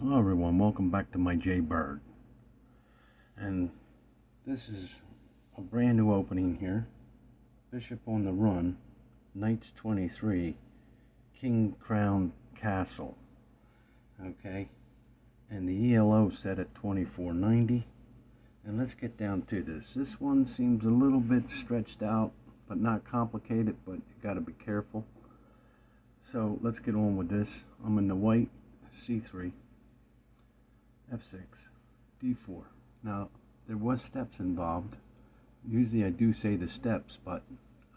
Hello everyone, welcome back to my Jaybird. And this is a brand new opening here. Bishop on the run, Knights 23, King Crown Castle. Okay, and the ELO set at 24.90. And let's get down to this. This one seems a little bit stretched out, but not complicated, but you gotta be careful. So let's get on with this. I'm in the white, C3. F6, D4. Now, there was steps involved. Usually I do say the steps, but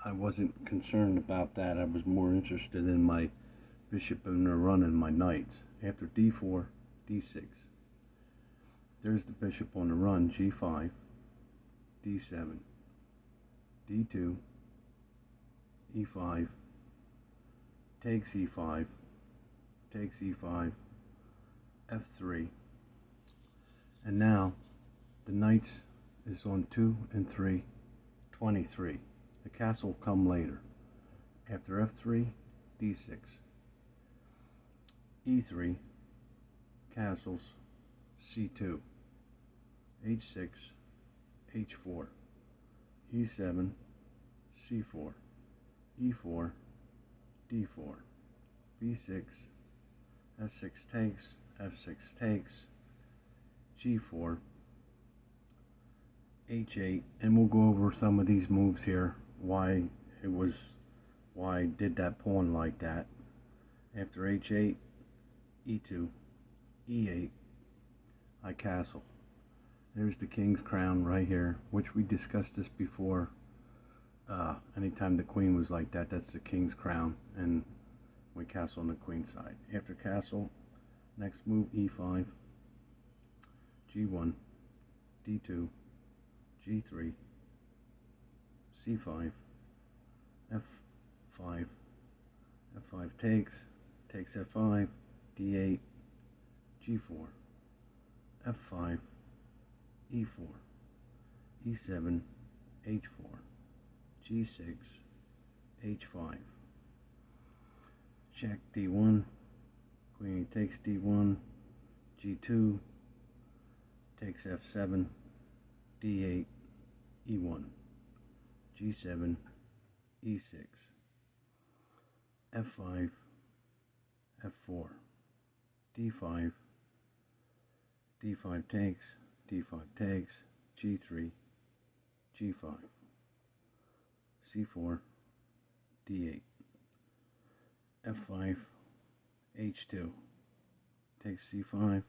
I wasn't concerned about that. I was more interested in my bishop in the run and my knights. After D4, D6. There's the bishop on the run, G5, D7, D2, E5, takes E5, takes E5, F3. And now the knights is on 2 and 3, 23. The castle will come later. After F3, D6, E3, castles, C2, H6, H4, E7, C4, E4, D4, B6, F6 takes, F6 takes, G4, H8, and we'll go over some of these moves here, why I did that pawn like that. After H8, E2, E8, I castle. There's the king's crown right here, which we discussed this before. Anytime the queen was like that, that's the king's crown, and we castle on the queen side. After castle, next move E5, G1, D2, G3, C5, F5, F5 takes F5, D8, G4, F5, E4, E7, H4, G6, H5, check D1, queen takes D1, G2, takes F7, D8, E1, G7, E6, F5, F4, D5, D5 takes, D5 takes, G3, G5, C4, D8, F5, H2, takes C5,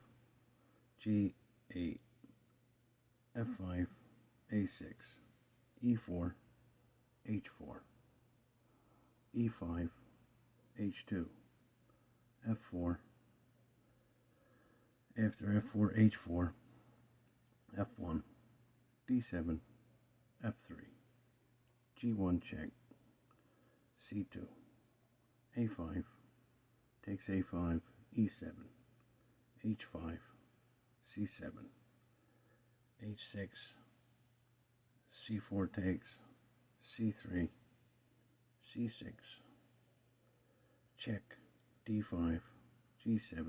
G8, F5, A6, E4, H4, E5, H2, F4, after F4, H4, F1, D7, F3, G1 check, C2, A5, takes A5, E7, H5, C7, H6, C4 takes, C3, C6, check, D5, G7,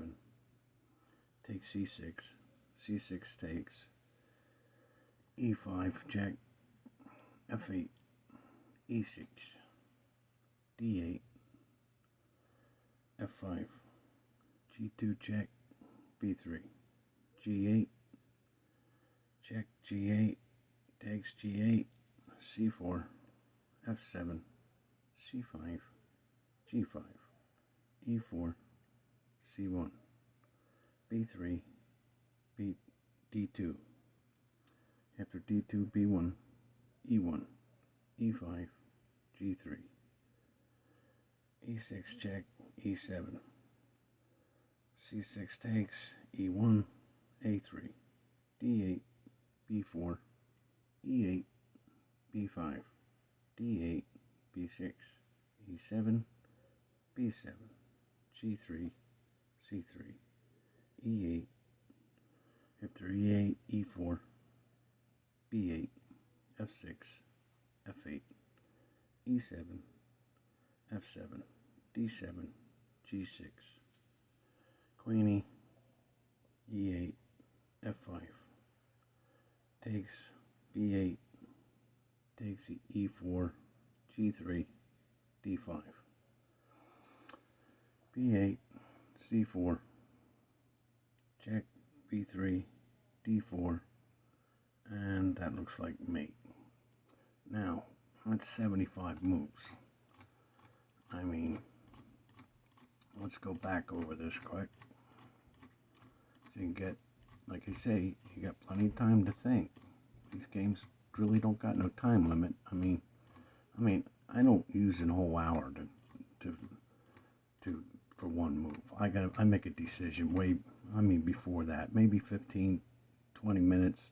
takes C6, C6 takes, E5 check, F8, E6, D8, F5, G2 check, B3, G8, check, G8, takes G8, C4, F7, C5, G5, E4, C1, B3, D2, after D2, B1, E1, E5, G3, E6 check, E7, C6 takes, E1, A3, D8, B4, E8, B5, D8, B6, E7, B7, G3, C3, E8, after E8, E4, B8, F6, F8, E7, F7, D7, G6, Queenie, E8, F5, takes B8, takes the E4, G3, D5, B8, C4, check, B3, D4, and that looks like mate. Now, that's 75 moves. I mean, let's go back over this quick. So you can get, like I say, you got plenty of time to think. These games really don't got no time limit. I mean, I don't use a whole hour to for one move. I make a decision before that, maybe 15, 20 minutes.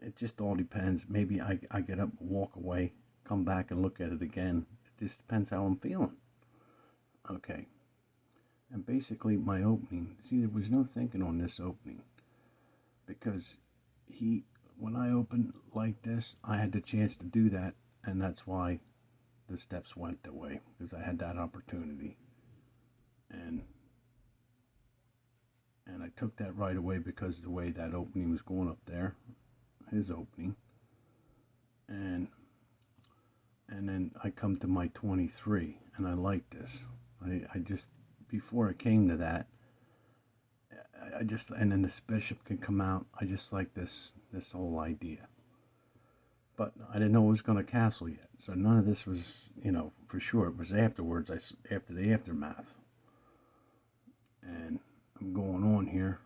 It just all depends. Maybe I get up, walk away, come back and look at it again. It just depends how I'm feeling. Okay. And basically my opening, see, there was no thinking on this opening, because when I opened like this, I had the chance to do that, and that's why the steps went that way, because I had that opportunity. And I took that right away because of the way that opening was going up there, his opening. And then I come to my 23, and I like this. I just, before it came to that, and then this bishop can come out. I just like this whole idea. But I didn't know it was going to castle yet. So none of this was, for sure. It was afterwards, after the aftermath. And I'm going on here.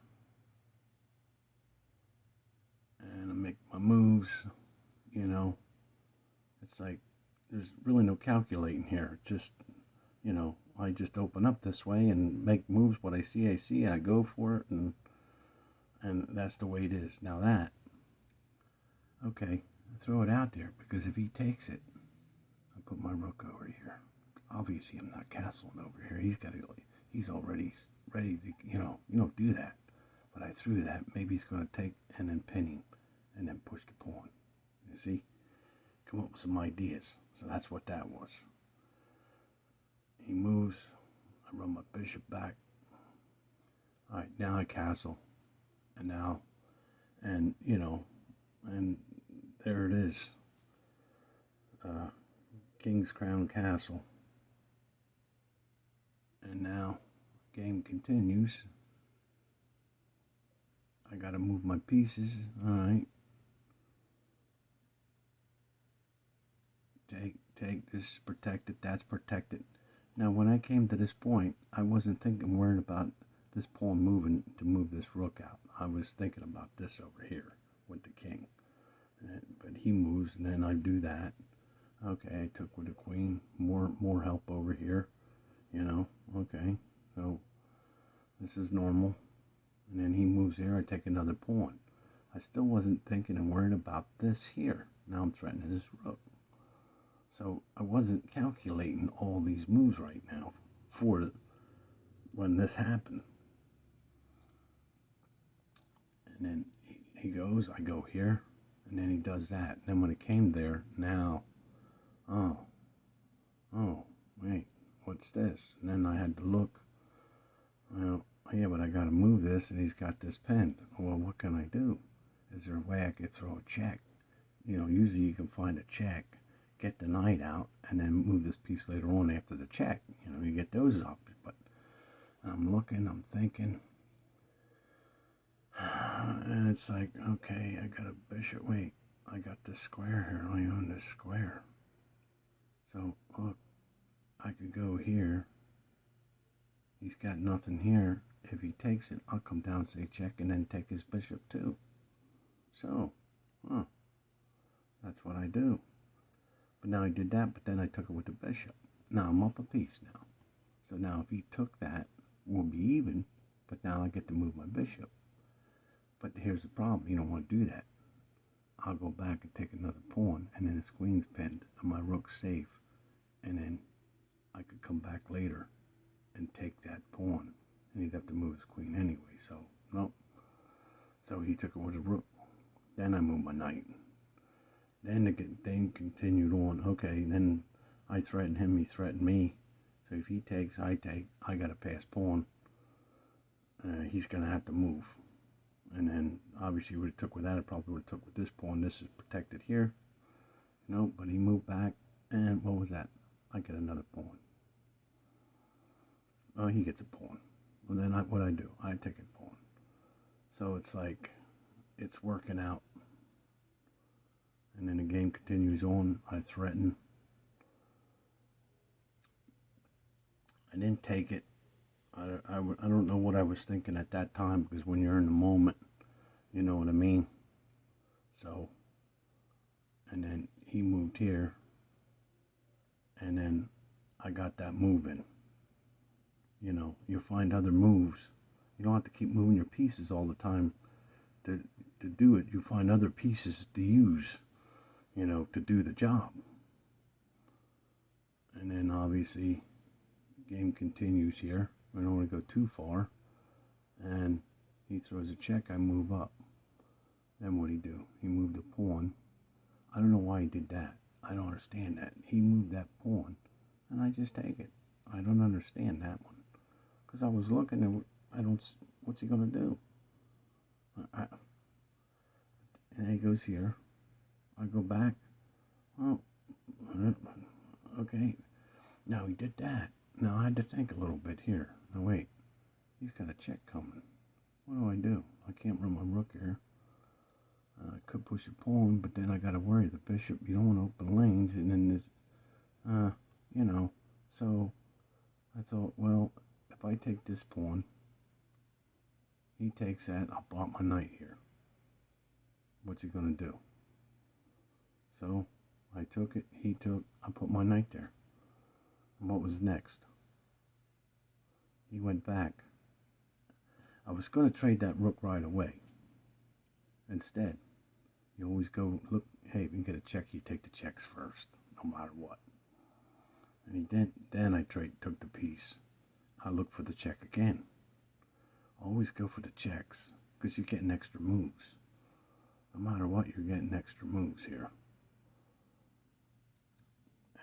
And I make my moves, It's like, there's really no calculating here. It's just, I just open up this way and make moves. What I see, I go for it, and that's the way it is. Now that, okay, throw it out there, because if he takes it, I put my rook over here. Obviously, I'm not castling over here. He's already ready to, you don't do that. But I threw that. Maybe he's going to take and then pin him and then push the pawn. You see? Come up with some ideas. So that's what that was. He moves. I run my bishop back. All right, now I castle. And there it is. King's Crown Castle. And now, game continues. I gotta move my pieces. All right. Take this is protected. That's protected. Now, when I came to this point, I wasn't worrying about this pawn moving to move this rook out. I was thinking about this over here with the king. But he moves, and then I do that. Okay, I took with the queen. More help over here. Okay. So this is normal. And then he moves there. I take another pawn. I still wasn't thinking and worried about this here. Now I'm threatening this rook. So I wasn't calculating all these moves right now for when this happened. And then he goes, I go here, and then he does that. And then when it came there, now, oh, wait, what's this? And then I had to look, well, yeah, but I got to move this, and he's got this pinned. Well, what can I do? Is there a way I could throw a check? Usually you can find a check, get the knight out, and then move this piece later on after the check. You get those up. But I'm looking, I'm thinking, and it's like, okay, I got a bishop. Wait, I got this square here. I own this square. So, look, I could go here. He's got nothing here. If he takes it, I'll come down, say check, and then take his bishop too. So, that's what I do. But now I did that, but then I took it with the bishop. Now I'm up a piece now. So now if he took that, we'll be even, but now I get to move my bishop. But here's the problem, you don't want to do that. I'll go back and take another pawn, and then his queen's pinned, and my rook's safe. And then I could come back later and take that pawn, and he'd have to move his queen anyway, so, nope. So he took it with a rook. Then I moved my knight. Then the thing continued on. Okay, then I threatened him, he threatened me. So if he takes, I take. I got a pass pawn. he's going to have to move. And then obviously what it took with that, it probably would have took with this pawn. This is protected here. No, but he moved back, and what was that? I get another pawn. Oh, he gets a pawn. Well, then what I do? I take a pawn. So it's like, it's working out. And then the game continues on. I threaten. I didn't take it. I don't know what I was thinking at that time, because when you're in the moment, you know what I mean? So, and then he moved here, and then I got that moving. You know, you find other moves. You don't have to keep moving your pieces all the time to do it. You find other pieces to use, you know, to do the job. And then obviously, game continues here. I don't want to go too far. And he throws a check, I move up. Then what'd he do? He moved a pawn. I don't know why he did that. I don't understand that. He moved that pawn, and I just take it. I don't understand that one. Because I was looking and what's he going to do? And he goes here. I go back. Oh, okay. Now he did that. Now I had to think a little bit here. Now wait, he's got a check coming. What do? I can't run my rook here. I could push a pawn, but then I got to worry the bishop. You don't want to open lanes, and then this, you know. So I thought, well, if I take this pawn, he takes that. I'll block my knight here. What's he gonna do? So I took it. He took. I put my knight there. And what was next? He went back. I was going to trade that rook right away. Instead, you always go, look, hey, if you can get a check, you take the checks first, no matter what. And then I took the piece. I look for the check again. Always go for the checks, because you're getting extra moves. No matter what, you're getting extra moves here.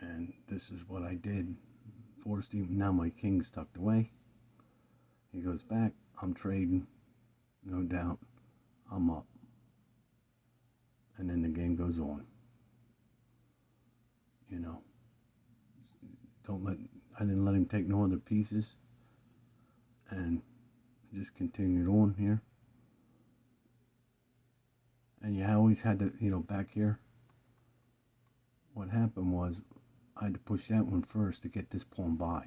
And this is what I did. Forced him. Now my king's tucked away. He goes back. I'm trading. No doubt. I'm up. And then the game goes on. You know. I didn't let him take no other pieces. And just continued on here. And you always had to, you know, back here. What happened was, I had to push that one first to get this pawn by.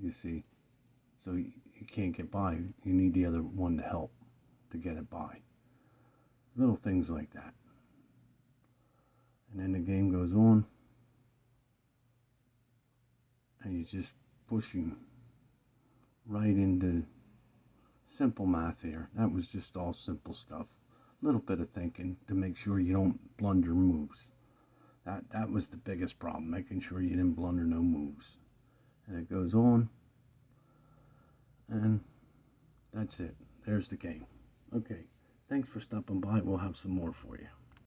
You see? So you can't get by. You need the other one to help to get it by. Little things like that. And then the game goes on. And you're just pushing right into simple math here. That was just all simple stuff. A little bit of thinking to make sure you don't blunder moves. That was the biggest problem, making sure you didn't blunder no moves. And it goes on. And that's it. There's the game. Okay. Thanks for stopping by. We'll have some more for you.